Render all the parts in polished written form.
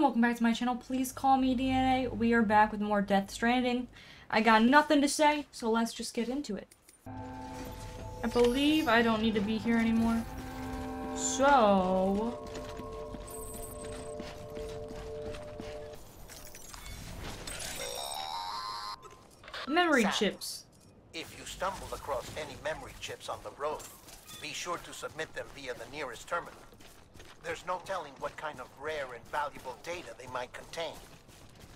welcome back to my channel. Please call me DNA. We are back with more Death Stranding. I got nothing to say, so let's just get into it. I believe I don't need to be here anymore. So... memory chips. If you stumble across any memory chips on the road, be sure to submit them via the nearest terminal. There's no telling what kind of rare and valuable data they might contain.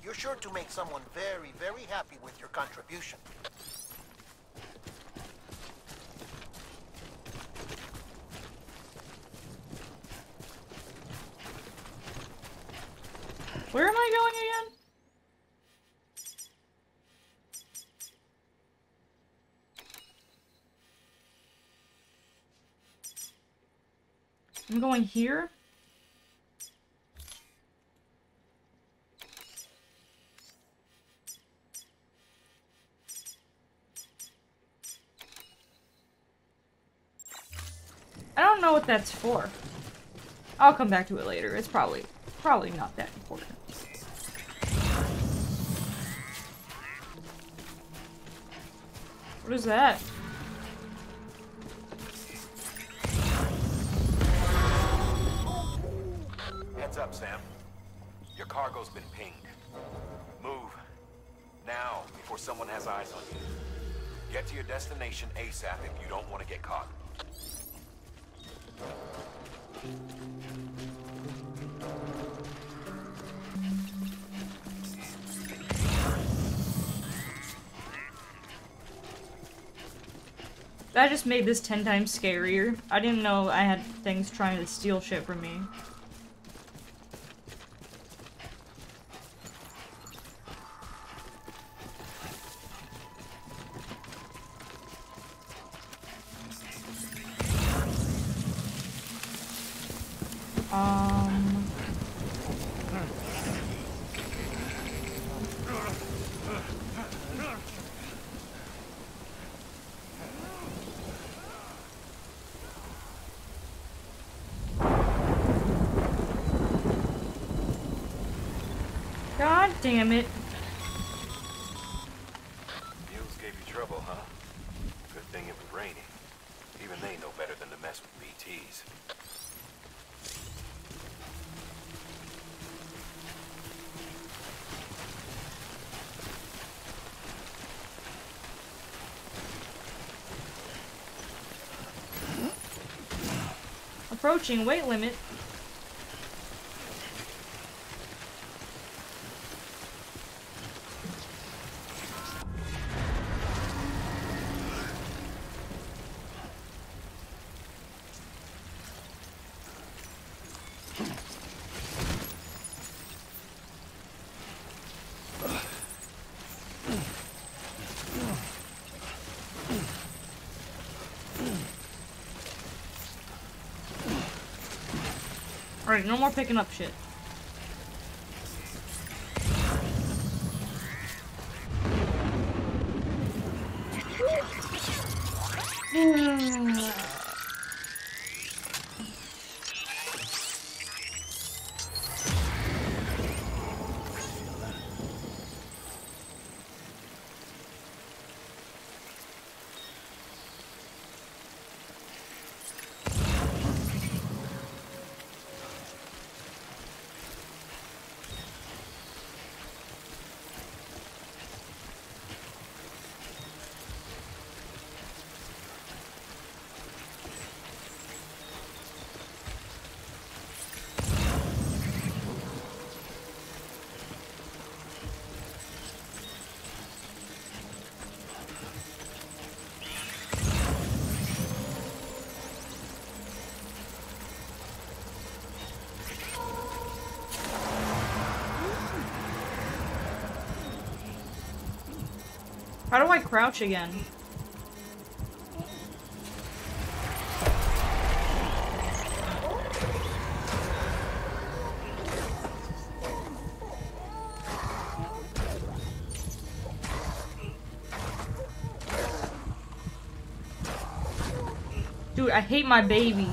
You're sure to make someone very, very happy with your contribution. Where am I going again? I'm going here. I don't know what that's for. I'll come back to it later. It's probably not that important. What is that? Heads up, Sam. Your cargo's been pinged. Move. Now, before someone has eyes on you. Get to your destination ASAP if you don't want to get caught. That just made this 10 times scarier. I didn't know I had things trying to steal shit from me. God damn it. Mules gave you trouble, huh? Good thing it was raining. Even they know better than to mess with BTs. Approaching weight limit. Alright, no more picking up shit. How do I crouch again? Dude, I hate my baby.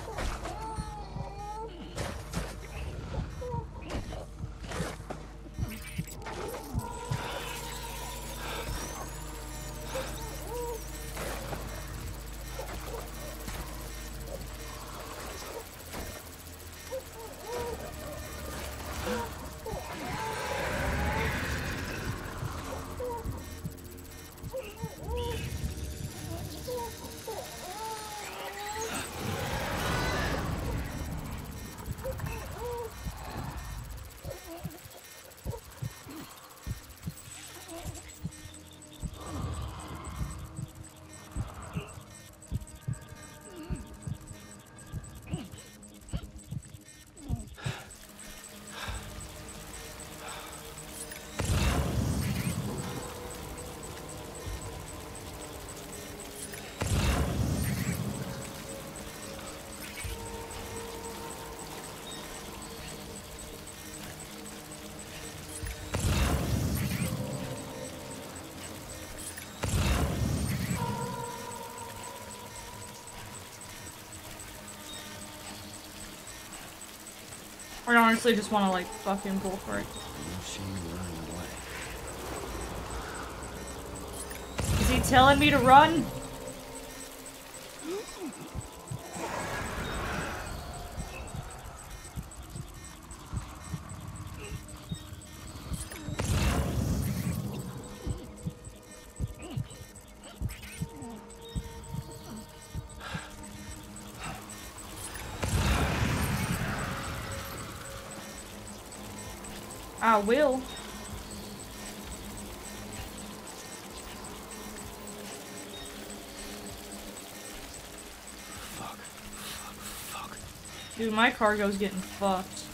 Or I honestly just want to like fucking pull for it. Is he telling me to run? I will. Fuck. Dude, my cargo's getting fucked.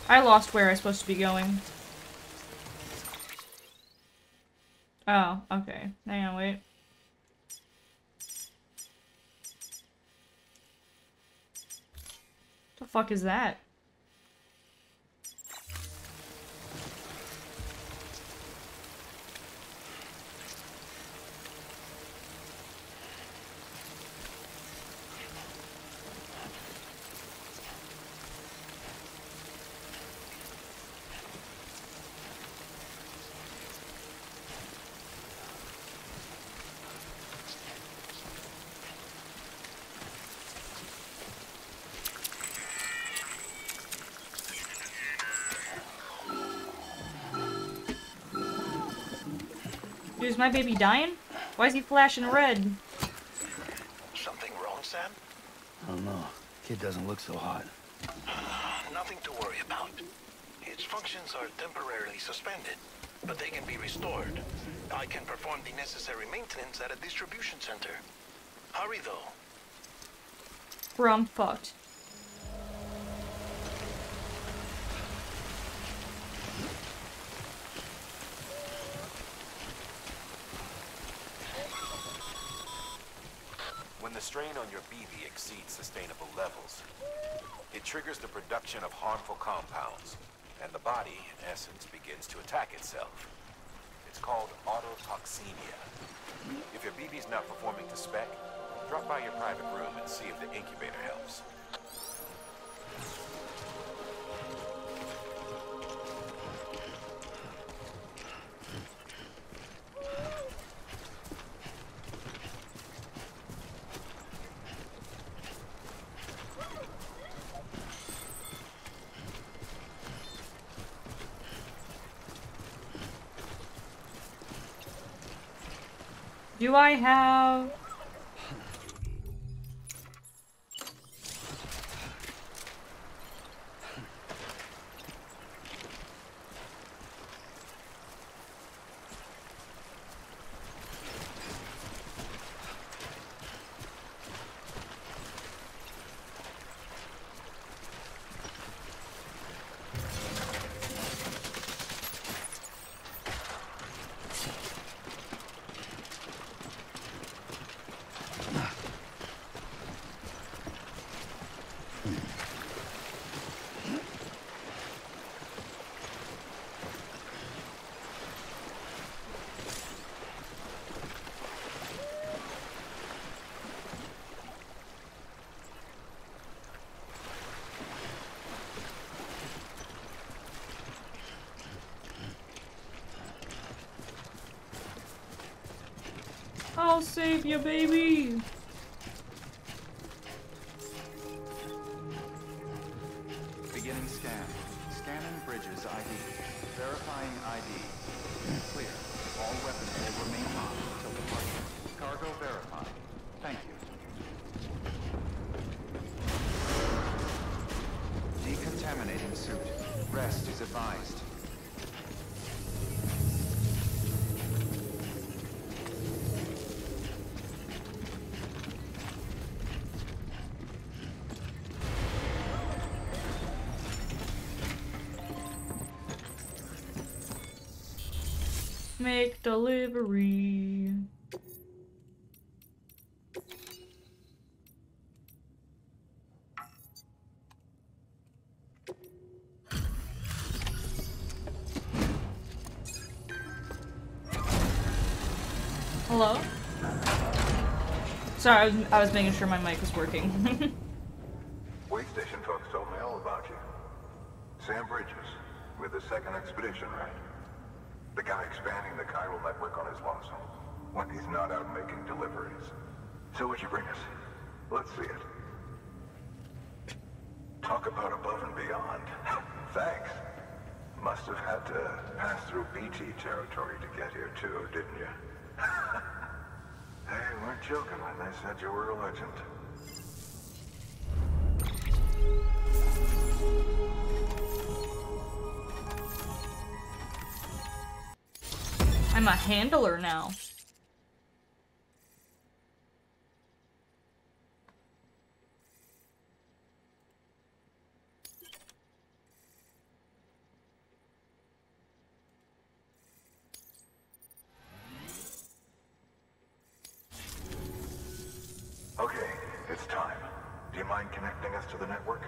I lost where I was supposed to be going. Oh, okay. Hang on, wait. The fuck is that? Dude, is my baby dying? Why is he flashing red? Something wrong, Sam? I don't know. Kid doesn't look so hot. Nothing to worry about. Its functions are temporarily suspended, but they can be restored. I can perform the necessary maintenance at a distribution center. Hurry, though. Bro, I'm fucked. When the strain on your BB exceeds sustainable levels, it triggers the production of harmful compounds, and the body, in essence, begins to attack itself. It's called autotoxemia. If your BB's not performing to spec, drop by your private room and see if the incubator helps. Do I have... I'll save you, baby! Beginning scan. Scanning bridges ID. Verifying ID. Clear. All weapons will remain on until departure. Cargo verified. Thank you. Decontaminating suit. Rest is advised. Make delivery. Hello? Sorry, I was making sure my mic was working. Way station folks told me all about you. Sam Bridges, with the second expedition, right? The guy expanding the chiral network on his lonesome, when he's not out making deliveries. So what'd you bring us? Let's see it. Talk about above and beyond. Thanks. Must have had to pass through BT territory to get here too, didn't you? They weren't joking when they said you were a legend. I'm a handler now. Okay, it's time. Do you mind connecting us to the network?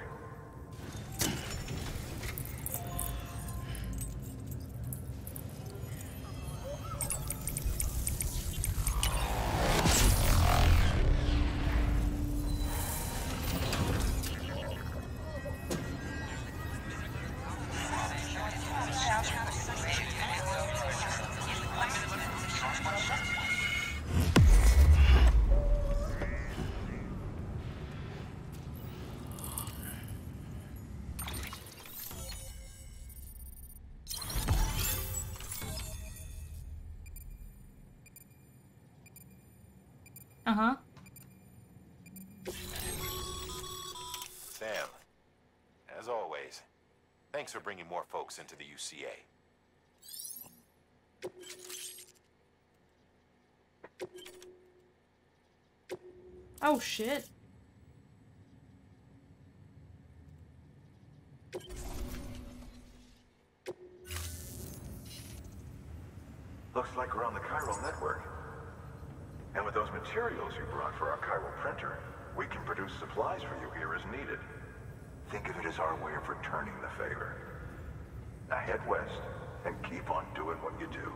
Uh-huh. Sam, as always, thanks for bringing more folks into the UCA. Oh, shit. Looks like we're on the chiral network. And with those materials you brought for our chiral printer, we can produce supplies for you here as needed. Think of it as our way of returning the favor. Now head west and keep on doing what you do.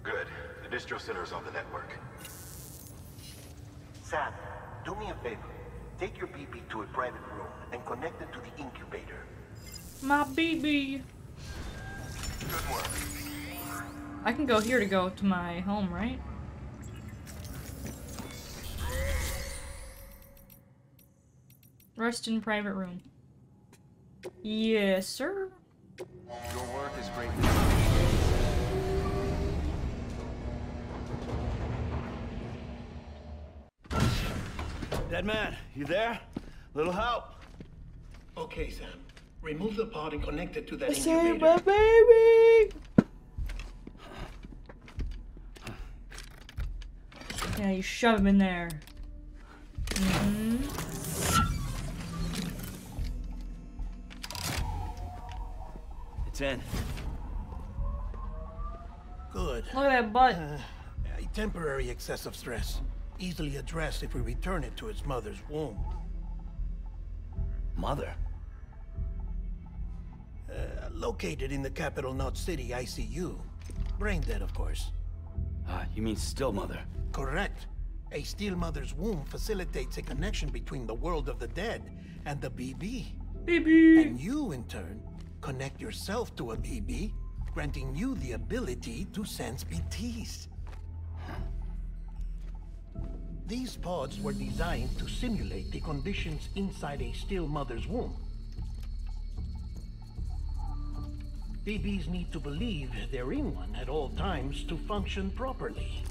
Good. The distro center is on the network. Sam, do me a favor. Take your BB to a private room and connect it to the incubator. My BB. Good work. I can go here to go to my home, right? Rest in private room. Yes, sir. Your work is greatly appreciated. Dead man, you there? Little help? Okay, Sam. Remove the pod and connect it to that Save incubator. my baby! Yeah, you shove him in there. It's in. Good. Look at that butt. A temporary excessive stress. Easily addressed if we return it to its mother's womb. Mother? Located in the capital Knot City ICU. Brain dead, of course. You mean still mother? Correct. A still mother's womb facilitates a connection between the world of the dead and the BB. Baby! And you, in turn, connect yourself to a BB, granting you the ability to sense BTs. These pods were designed to simulate the conditions inside a still mother's womb. BBs need to believe they're in one at all times to function properly.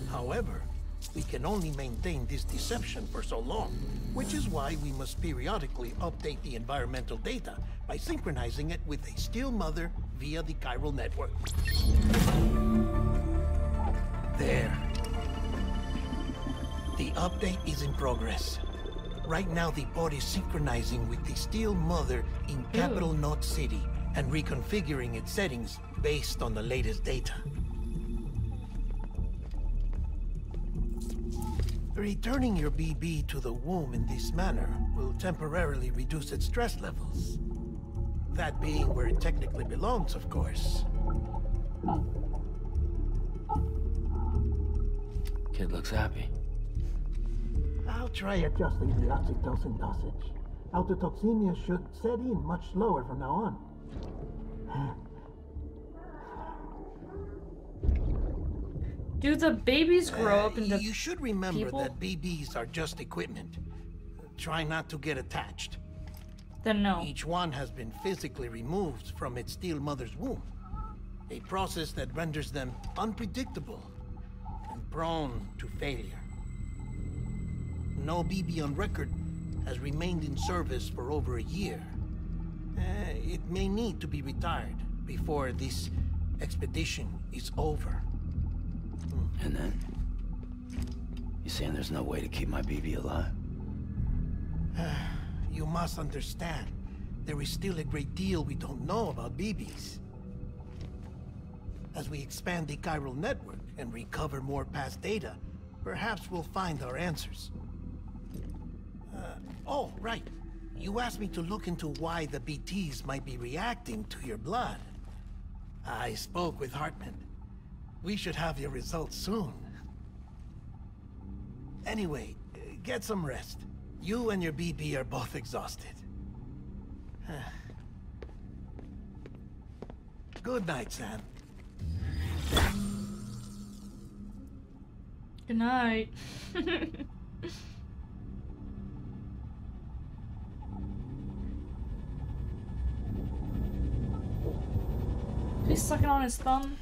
However, we can only maintain this deception for so long, which is why we must periodically update the environmental data by synchronizing it with a still mother via the chiral network. There. The update is in progress. Right now, the pod is synchronizing with the still mother in capital Knot City and reconfiguring its settings based on the latest data. Returning your BB to the womb in this manner will temporarily reduce its stress levels. That being where it technically belongs, of course. Kid looks happy. I'll try adjusting the oxytocin dosage. Autotoxemia should set in much slower from now on. Do the babies grow up into You should remember people? that BBs are just equipment. Try not to get attached. Then no. Each one has been physically removed from its steel mother's womb. A process that renders them unpredictable and prone to failure. No BB on record has remained in service for over a year. It may need to be retired before this expedition is over. And then? You saying there's no way to keep my BB alive? You must understand, there is still a great deal we don't know about BBs. As we expand the chiral network and recover more past data, perhaps we'll find our answers. Oh, right. You asked me to look into why the BTs might be reacting to your blood. I spoke with Hartman. We should have your results soon. Anyway, get some rest. You and your BB are both exhausted. Good night, Sam. Good night. He's sucking on his thumb.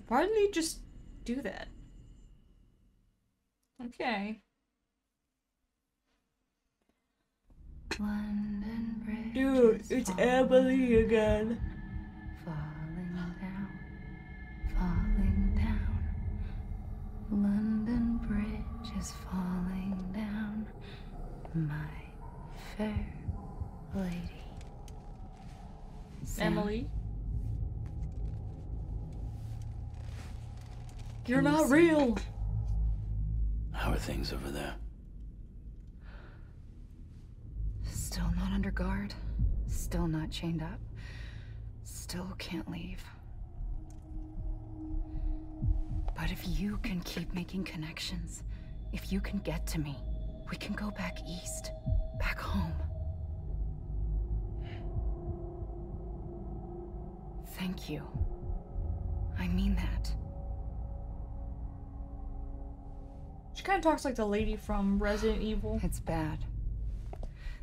Why didn't he just do that? Okay. London Bridge. Dude, it's Emily again. Falling down. London Bridge is falling down. My fair lady. Sam, Emily. You're Can you not see real. How are things over there? Still not under guard. Still not chained up. Still can't leave. But if you can keep making connections, if you can get to me, we can go back east. Back home. Thank you. I mean that. She kind of talks like the lady from Resident Evil. It's bad.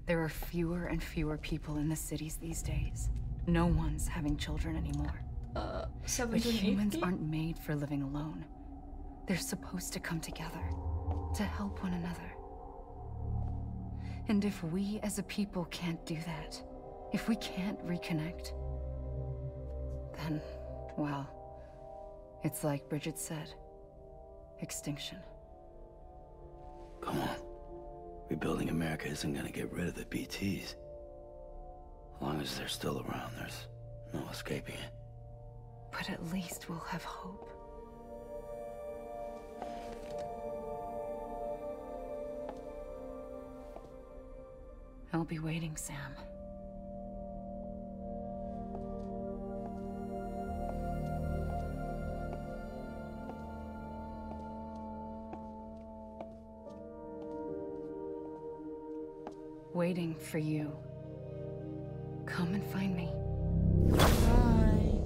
There are fewer and fewer people in the cities these days. No one's having children anymore. But 7th and humans 8th? aren't made for living alone. They're supposed to come together, to help one another. And if we as a people can't do that, if we can't reconnect, then, well, it's like Bridget said, extinction. Come on. Rebuilding America isn't gonna get rid of the BTs. As long as they're still around, there's no escaping it. But at least we'll have hope. I'll be waiting, Sam. Waiting for you. Come and find me. Bye.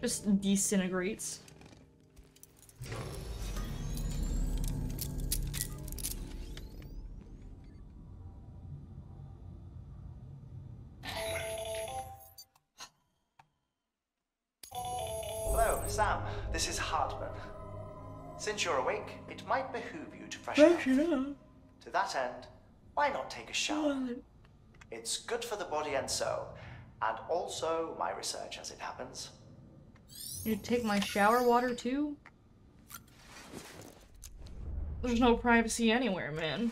Just disintegrates. Hello, Sam. This is Hartman. Since you're awake, it might behoove you to freshen up. To that end, why not take a shower? It's good for the body and soul, and also my research as it happens. You take my shower water too? There's no privacy anywhere, man.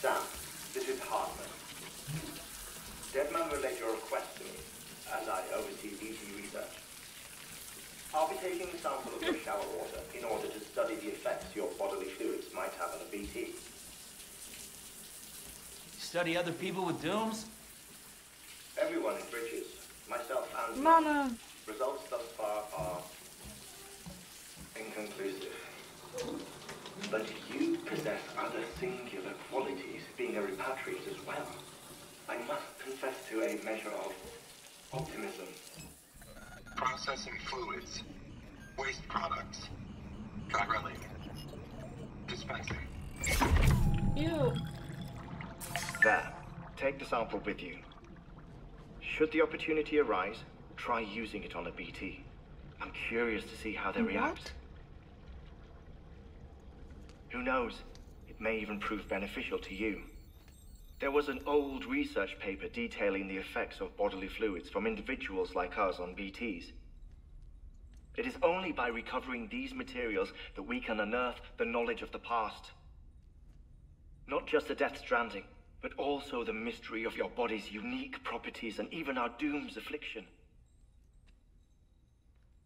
Sam, this is Hartman. Deadman relayed your request to me, as I oversee BT research. I'll be taking a sample of your shower water in order to study the effects your bodily fluids might have on a BT. Study other people with dooms? Everyone in Bridges, myself and Mama. Results thus far are inconclusive. But you possess other singular qualities, being a repatriate as well. I must confess to a measure of optimism. Processing fluids. Waste products. Drilling. Dispensing. Ew. There. Take the sample with you. Should the opportunity arise, try using it on a BT. I'm curious to see how they react. Who knows? It may even prove beneficial to you. There was an old research paper detailing the effects of bodily fluids from individuals like us on BTs. It is only by recovering these materials that we can unearth the knowledge of the past. Not just the Death Stranding, but also the mystery of your body's unique properties and even our doom's affliction.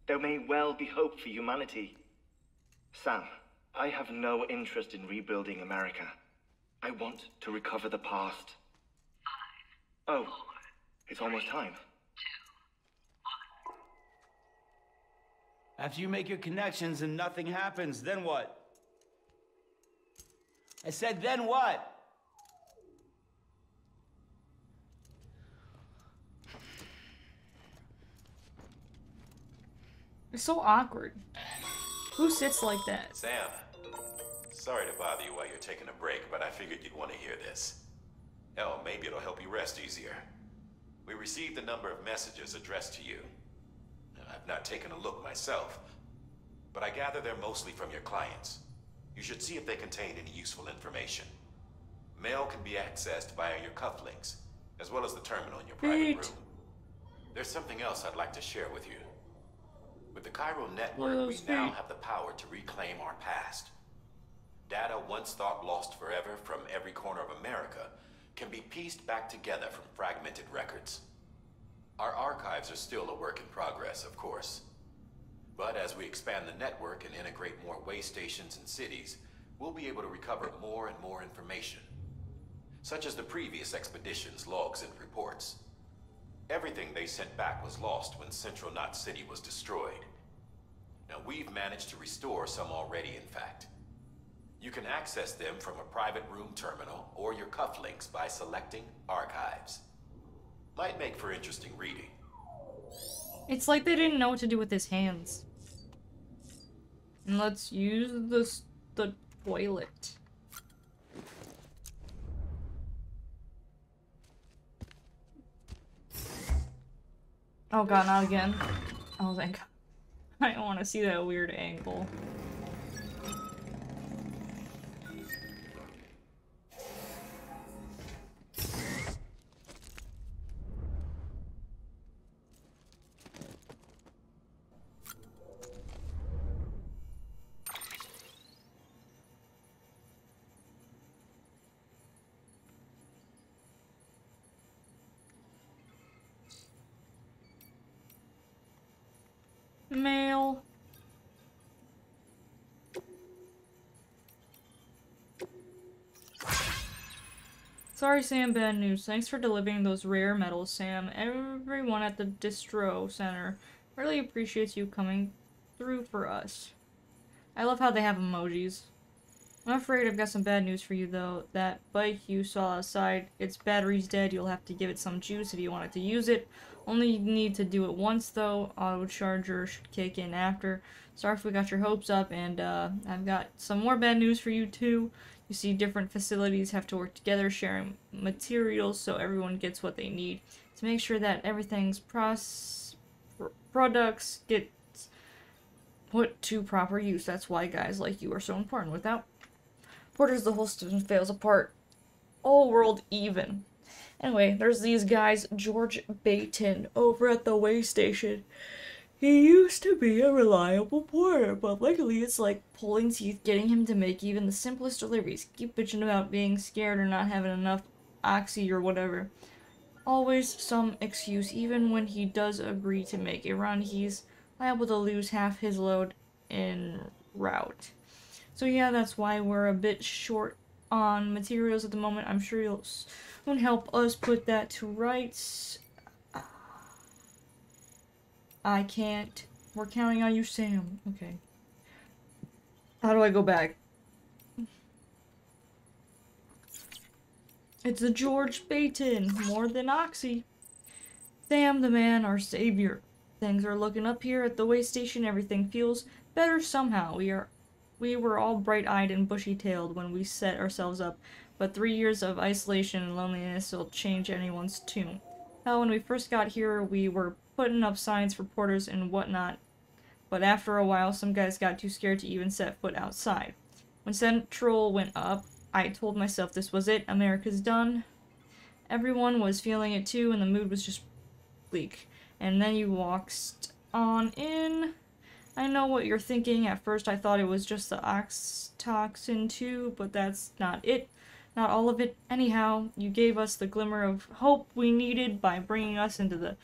There may well be hope for humanity. Sam, I have no interest in rebuilding America. I want to recover the past. 5, oh, 4, it's almost time. 2, 1. After you make your connections and nothing happens, then what? I said, then what? It's so awkward. Who sits like that? Sam, sorry to bother you while you're taking a break, but I figured you'd want to hear this. Hell, maybe it'll help you rest easier. We received a number of messages addressed to you. I've not taken a look myself, but I gather they're mostly from your clients. You should see if they contain any useful information. Mail can be accessed via your cufflinks, as well as the terminal in your private room. There's something else I'd like to share with you. With the Cairo network, we now have the power to reclaim our past. Data once thought lost forever from every corner of America can be pieced back together from fragmented records. Our archives are still a work in progress, of course. But as we expand the network and integrate more way stations and cities, we'll be able to recover more and more information, such as the previous expedition's logs and reports. Everything they sent back was lost when Central Knot City was destroyed. Now we've managed to restore some already, in fact. You can access them from a private room terminal or your cufflinks by selecting Archives. Might make for interesting reading. It's like they didn't know what to do with his hands. And let's use the toilet. Oh god, not again. Oh thank god. I don't want to see that weird angle. Mail. Sorry, Sam, bad news. Thanks for delivering those rare metals, Sam. Everyone at the distro center really appreciates you coming through for us. I love how they have emojis. I'm afraid I've got some bad news for you, though. That bike you saw outside, its battery's dead. You'll have to give it some juice if you wanted to use it. Only need to do it once, though. Auto charger should kick in after. Sorry if we got your hopes up, and I've got some more bad news for you, too. You see, different facilities have to work together, sharing materials so everyone gets what they need. To make sure that everything's products get put to proper use. That's why guys like you are so important. Without porters, the whole system fails apart. All world even. Anyway, there's these guys, George Bayton, over at the way station. He used to be a reliable porter, but lately it's like pulling teeth getting him to make even the simplest deliveries. Keep bitching about being scared or not having enough oxy or whatever. Always some excuse, even when he does agree to make a run, he's liable to lose half his load en route. So yeah, that's why we're a bit short on materials at the moment. I'm sure you'll soon help us put that to rights. I can't. We're counting on you, Sam. Okay. How do I go back? It's the George Baton, more than Oxy. Sam, the man, our savior. Things are looking up here at the way station. Everything feels better somehow. We were all bright-eyed and bushy-tailed when we set ourselves up, but 3 years of isolation and loneliness will change anyone's tune. Hell, when we first got here, we were putting up signs for porters and whatnot, but after a while, some guys got too scared to even set foot outside. When Central went up, I told myself this was it, America's done. Everyone was feeling it too, and the mood was just bleak. And then you walked on in. I know what you're thinking. At first I thought it was just the oxytocin too, but that's not it. Not all of it. Anyhow, you gave us the glimmer of hope we needed by bringing us into the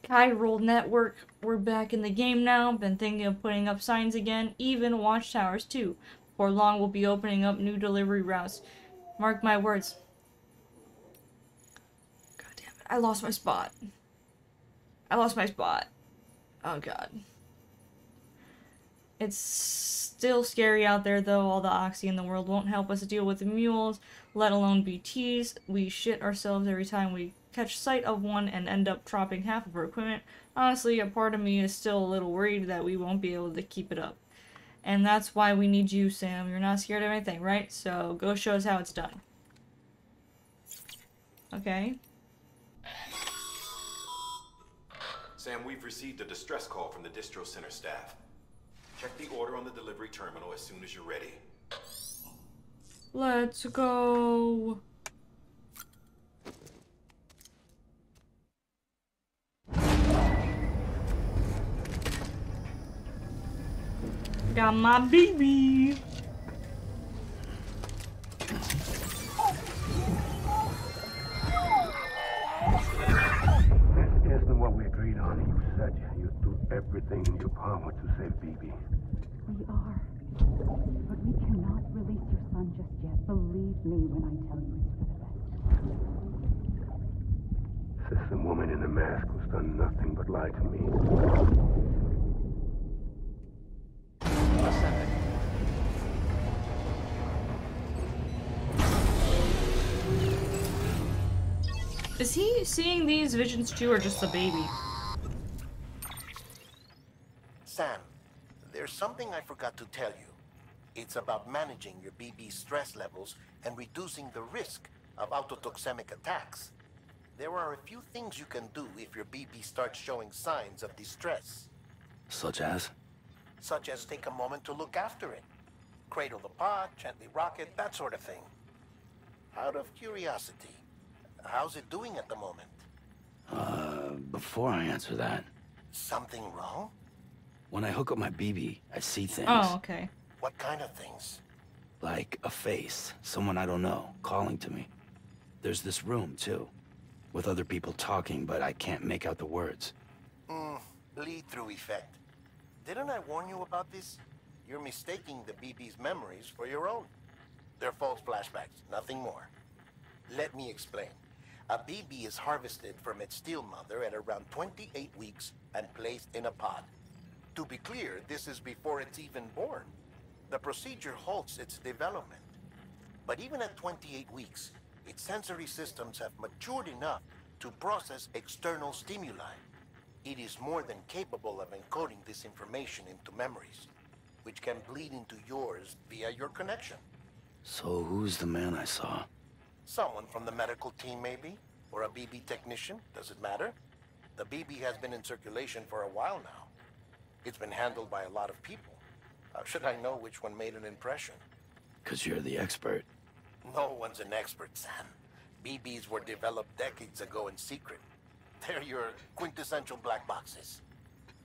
chiral network. We're back in the game now. Been thinking of putting up signs again, even watchtowers too. Before long we'll be opening up new delivery routes. Mark my words. God damn it. I lost my spot. Oh god. It's still scary out there though. All the oxy in the world won't help us deal with the mules, let alone BTs. We shit ourselves every time we catch sight of one and end up dropping half of our equipment. Honestly, a part of me is still a little worried that we won't be able to keep it up. And that's why we need you, Sam. You're not scared of anything, right? So go show us how it's done. Okay. Sam, we've received a distress call from the distro center staff. Check the order on the delivery terminal as soon as you're ready. Let's go. Got my baby. This isn't what we agreed on. You said you'd do everything in your power to save BB. We are. But we cannot release your son just yet. Believe me when I tell you it's for the best. This woman in the mask who's done nothing but lie to me. Is he seeing these visions too, or just the baby? Sam, there's something I forgot to tell you. It's about managing your BB stress levels and reducing the risk of autotoxemic attacks. There are a few things you can do if your BB starts showing signs of distress. Such as? Such as take a moment to look after it. Cradle the pod, gently rock it, that sort of thing. Out of curiosity, how's it doing at the moment? Before I answer that, Something wrong? when I hook up my BB, I see things. Oh, okay. What kind of things? Like a face, someone I don't know, calling to me. There's this room, too, with other people talking, but I can't make out the words. Bleed-through effect. Didn't I warn you about this? You're mistaking the BB's memories for your own. They're false flashbacks, nothing more. Let me explain. A BB is harvested from its steel mother at around 28 weeks and placed in a pod. To be clear, this is before it's even born. The procedure halts its development. But even at 28 weeks, its sensory systems have matured enough to process external stimuli. It is more than capable of encoding this information into memories, which can bleed into yours via your connection. So who's the man I saw? Someone from the medical team, maybe? Or a BB technician? Does it matter? The BB has been in circulation for a while now. It's been handled by a lot of people. How should I know which one made an impression? 'Cause you're the expert. No one's an expert, Sam. BBs were developed decades ago in secret. They're your quintessential black boxes.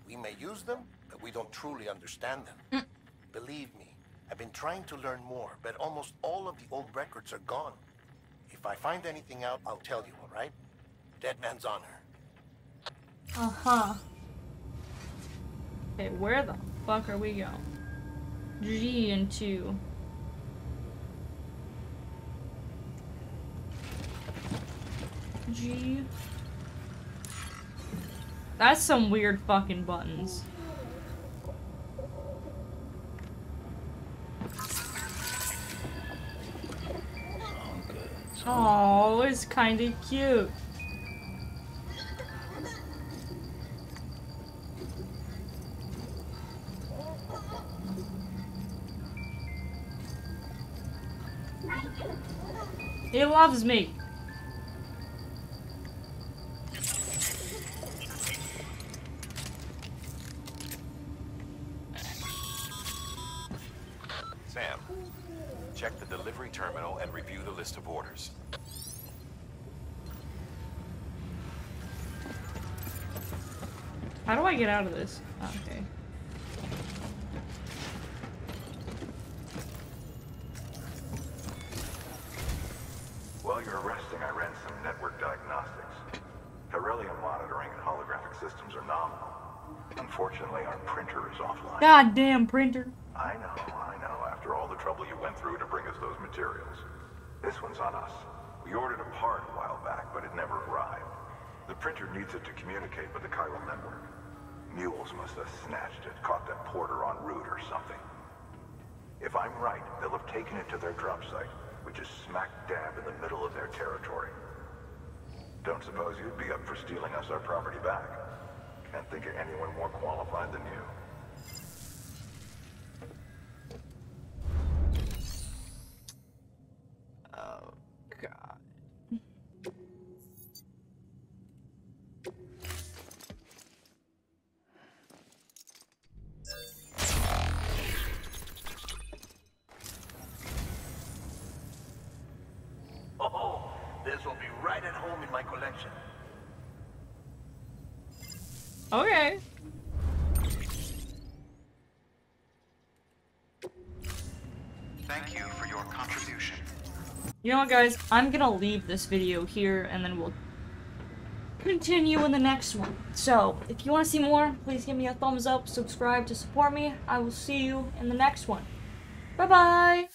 We may use them, but we don't truly understand them. Believe me, I've been trying to learn more, but almost all of the old records are gone. If I find anything out, I'll tell you, all right? Dead man's honor. Uh-huh. Okay, where the fuck are we going? G and 2. G. That's some weird fucking buttons. Oh, it's kinda cute. He loves me. Sam, check the delivery terminal and review the list of orders. How do I get out of this? Oh, okay. While you're resting, I ran some network diagnostics. Beryllium monitoring and holographic systems are nominal. Unfortunately, our printer is offline. Goddamn printer. I know. After all the trouble you went through to bring us those materials. This one's on us. We ordered a part a while back, but it never arrived. The printer needs it to communicate with the chiral network. Mules must have snatched it, caught that porter en route or something. If I'm right, they'll have taken it to their drop site, which is smack dab in the middle of their territory. Don't suppose you'd be up for stealing us our property back? Can't think of anyone more qualified than you. Oh, God. Oh, this will be right at home in my collection. Okay. Thank you for your contribution. You know what, guys? I'm gonna leave this video here, and then we'll continue in the next one. So, if you want to see more, please give me a thumbs up, subscribe to support me. I will see you in the next one. Bye-bye!